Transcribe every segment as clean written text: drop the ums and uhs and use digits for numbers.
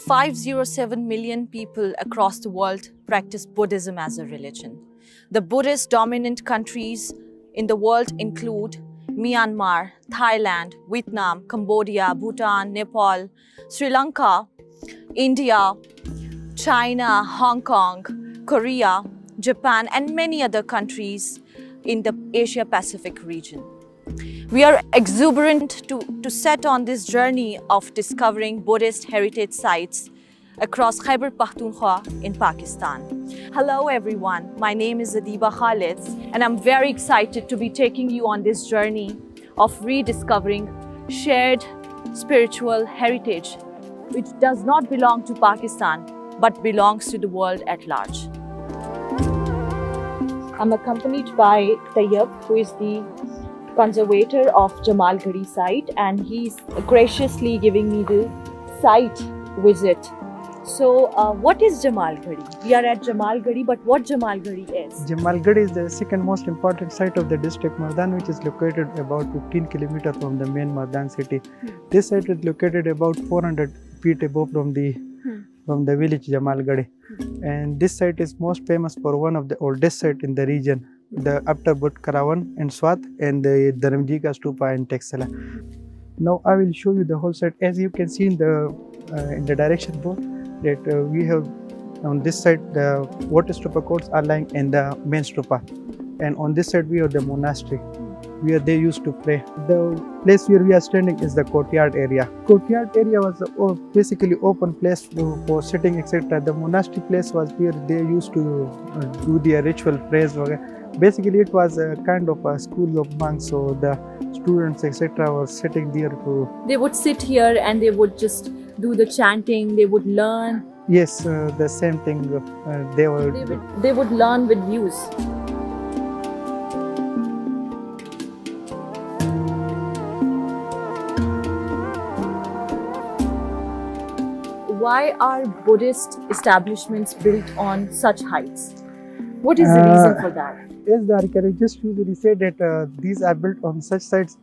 507 million people across the world practice Buddhism as a religion. The Buddhist dominant countries in the world include Myanmar, Thailand, Vietnam, Cambodia, Bhutan, Nepal, Sri Lanka, India, China, Hong Kong, Korea, Japan, and many other countries in the Asia Pacific region. We are exuberant to set on this journey of discovering Buddhist heritage sites across Khyber Pakhtunkhwa in Pakistan. Hello everyone, my name is Adiba Khalid and I'm very excited to be taking you on this journey of rediscovering shared spiritual heritage which does not belong to Pakistan but belongs to the world at large. I'm accompanied by Tayyab, who is the conservator of Jamal Garhi site, and he's graciously giving me the site visit. So what is Jamal Garhi? We are at Jamal Garhi, but what Jamal Garhi is? Jamal Garhi is the second most important site of the district Mardan, which is located about 15 kilometers from the main Mardan city. This site is located about 400 feet above from the village Jamal Garhi. And this site is most famous for one of the oldest sites in the region, the after Buddh Karavan in Swat and the Dharamji ka Stupa in Texala. Now I will show you the whole site. As you can see in the direction board, that we have on this side the water stupa courts are lying in the main stupa, and on this side we have the monastery where they used to pray. The place where we are standing is the courtyard area. Courtyard area was basically open place for sitting, etc. The monastery place was where they used to do their ritual prayers. Basically it was a kind of a school of monks, so the students, etc. were sitting there to... They would sit here and they would just do the chanting, they would learn. Yes, the same thing. They would learn with views. Why are Buddhist establishments built on such heights? What is the reason for that? Yes, the archaeologists usually say that these are built on such sites.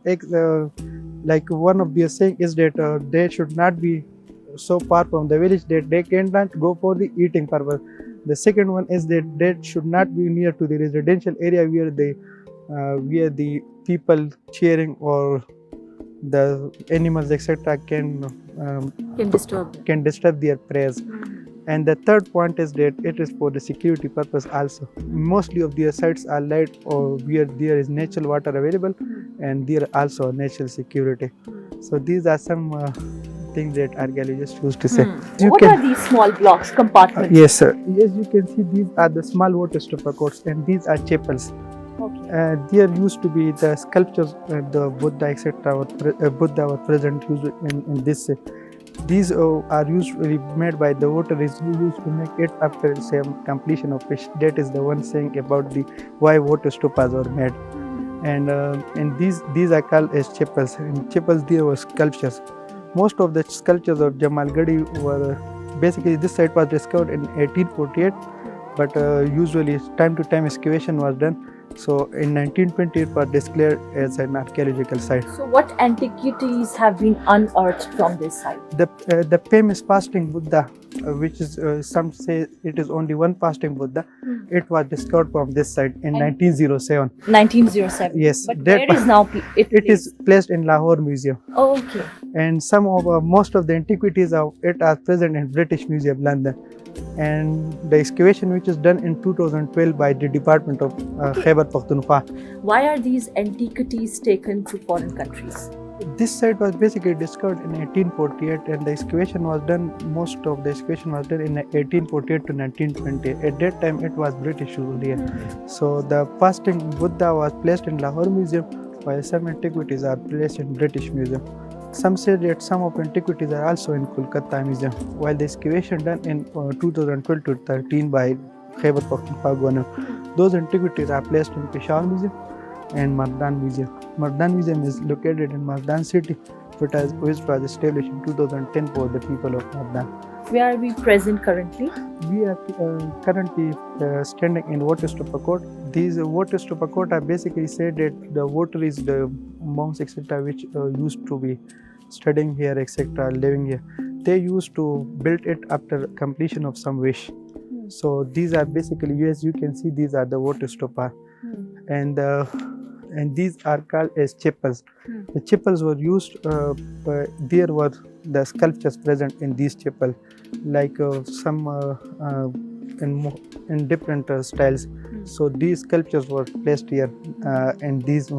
Like one of their saying is that they should not be so far from the village that they cannot go for the eating purpose. The second one is that they should not be near to the residential area where the people cheering or the animals, etc. can disturb their prayers. And the third point is that it is for the security purpose also. Mostly of their sites are light or where there is natural water available, and there are also natural security. So these are some things that archaeologists used to say. What are these small blocks, compartments? Yes, sir. As you can see, these are the small water stupa courts, and these are chapels. Okay. There used to be the sculptures, the Buddha, etc. Buddha were present in this. These are usually made by the votaries who used to make it after some completion of fish. That is the one saying about the why water stupas are made. And these are called as chapels. In chapels there were sculptures. Most of the sculptures of Jamal Garhi were basically, this site was discovered in 1848, but usually time to time excavation was done. So in 1920 it was declared as an archaeological site. So what antiquities have been unearthed from this site? The famous fasting Buddha, which is some say it is only one fasting Buddha, it was discovered from this site in 1907. 1907? Yes. But where is now it is placed in Lahore Museum. Oh, okay. And some of most of the antiquities of it are present in British Museum, London. And the excavation which is done in 2012 by the Department of Khyber Pakhtunkhwa. Why are these antiquities taken to foreign countries? This site was basically discovered in 1848, and the excavation was done, most of the excavation was done in 1848 to 1920. At that time it was British rule here. So the fasting Buddha was placed in Lahore Museum, while some antiquities are placed in British Museum. Some say that some of antiquities are also in Kolkata Museum, while the excavation done in 2012 to 13 by Khyber Pakhtunkhwa government. Those antiquities are placed in Peshawar Museum and Mardan Museum. Mardan Museum is located in Mardan city, which was established in 2010 for the people of Mardan. Where are we present currently? We are currently standing in water stupa court. These water stupa court are basically said that the water is the monks, etc., which used to be studying here, etc., living here. they used to build it after completion of some wish. So these are basically, as you can see, these are the water stupa, and these are called as chapels. The chapels were used. There were the sculptures present in these chapel, like some in different styles. So these sculptures were placed here in these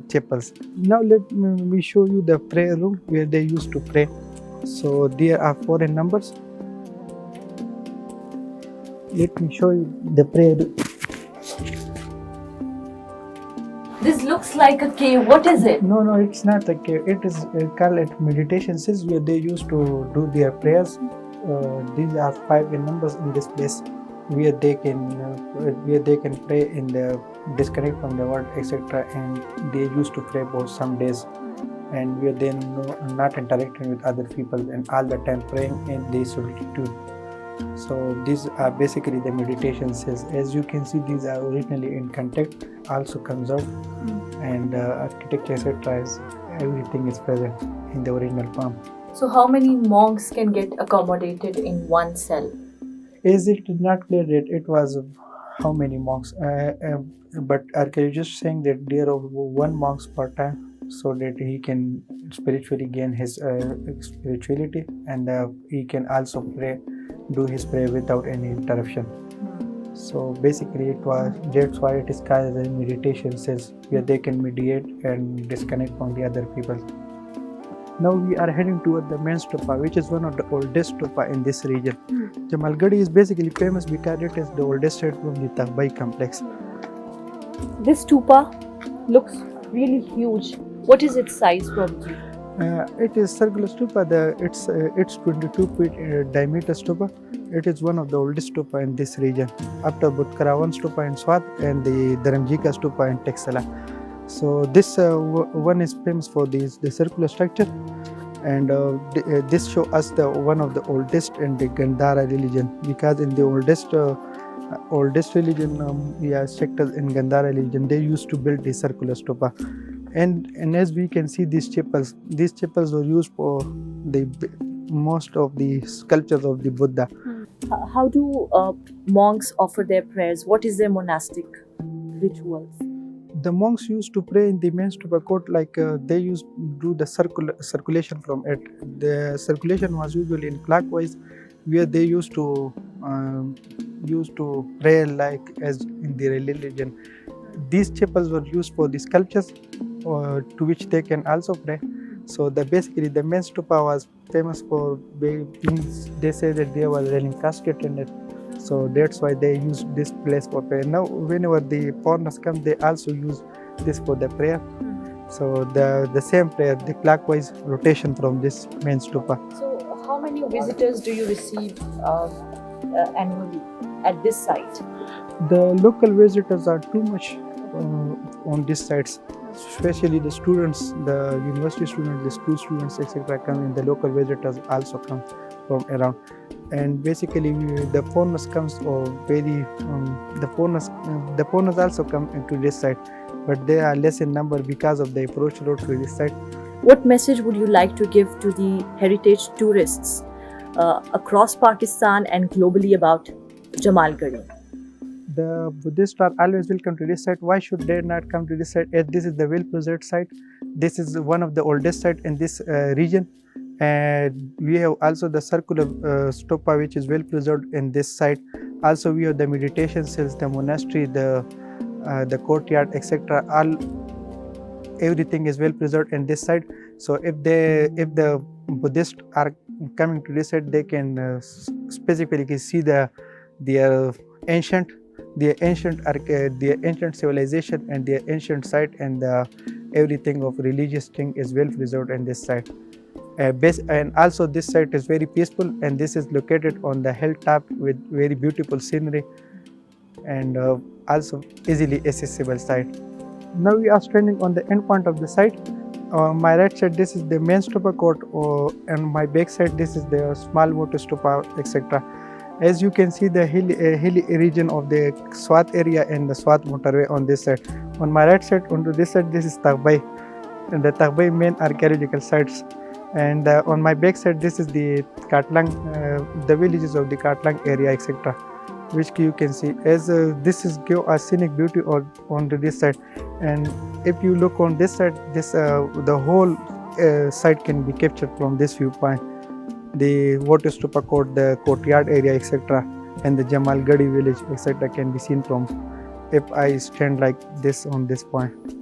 chapels. Now let me show you the prayer room where they used to pray. So there are 4 in numbers. Let me show you the prayer. This looks like a cave. What is it? No, it's not a cave. It is called it meditation cells where they used to do their prayers. These are 5 in numbers in this place where they can pray in the disconnect from the world, etc. And they used to pray for some days, and where they not interacting with other people and all the time praying in the solitude. So these are basically the meditation cells. As you can see, these are originally in contact, also conserved, and architecture, etc. Everything is present in the original form. So how many monks can get accommodated in one cell? As it did not clear that it was how many monks, but archaeologists saying that there are 1 monk per time, so that he can spiritually gain his spirituality, and he can also do his prayer without any interruption. So basically that's why it is called as a meditation cells, where they can mediate and disconnect from the other people. Now we are heading toward the main stupa, which is one of the oldest stupa in this region. Jamal Garhi is basically famous because it is the oldest site from the Taghbai complex. This stupa looks really huge. What is its size probably? It is circular stupa. It's 22 feet diameter stupa. It is one of the oldest stupa in this region, after Butkarawan stupa in Swat and the Dharamjika stupa in Texala. So this one is famous for the circular structure, and this shows us one of the oldest in the Gandhara religion, because in the oldest religion, sectors in Gandhara religion, they used to build the circular stupa. And as we can see, these chapels were used for the most of the sculptures of the Buddha. How do monks offer their prayers? What is their monastic rituals? The monks used to pray in the main stupa court, like they used to do the circulation from it. The circulation was usually in clockwise, where they used to pray like as in the religion. These chapels were used for the sculptures, to which they can also pray. So basically the main stupa was famous for being, they say that there was raining casket in it. So that's why they use this place for prayer. Now whenever the foreigners come, they also use this for the prayer. So the same prayer, the clockwise rotation from this main stupa. So how many visitors do you receive annually at this site? The local visitors are too much on these sites, especially the students, the university students, the school students, etc. come in. The local visitors also come from around, and basically the foreigners comes the foreigners also come into this site, but they are less in number because of the approach road to this site. What message would you like to give to the heritage tourists across Pakistan and globally about Jamal Garhi? The Buddhists are always welcome to this site. Why should they not come to this site? As this is the well-preserved site. This is one of the oldest sites in this region. And we have also the circular stupa, which is well-preserved in this site. Also, we have the meditation cells, the monastery, the courtyard, etc. Everything is well-preserved in this site. So if the Buddhists are coming to this site, they can specifically see their ancient civilization and their ancient site, and everything of religious thing is well preserved in this site. And also this site is very peaceful, and this is located on the hilltop with very beautiful scenery, and also easily accessible site. Now we are standing on the end point of the site. On my right side, this is the main stupa court, and my back side, this is the small water stupa, etc. As you can see, the hilly region of the Swat area and the Swat motorway on this side. On my right side, onto this side, this is Taghbai, and the Taghbai main archaeological sites. And on my back side, this is the Katlang, the villages of the Katlang area, etc., which you can see. As this is give a scenic beauty on this side, and if you look on this side, this the whole site can be captured from this viewpoint. The water stupa court, the courtyard area, etc., and the Jamal Garhi village, etc., can be seen from if I stand like this on this point.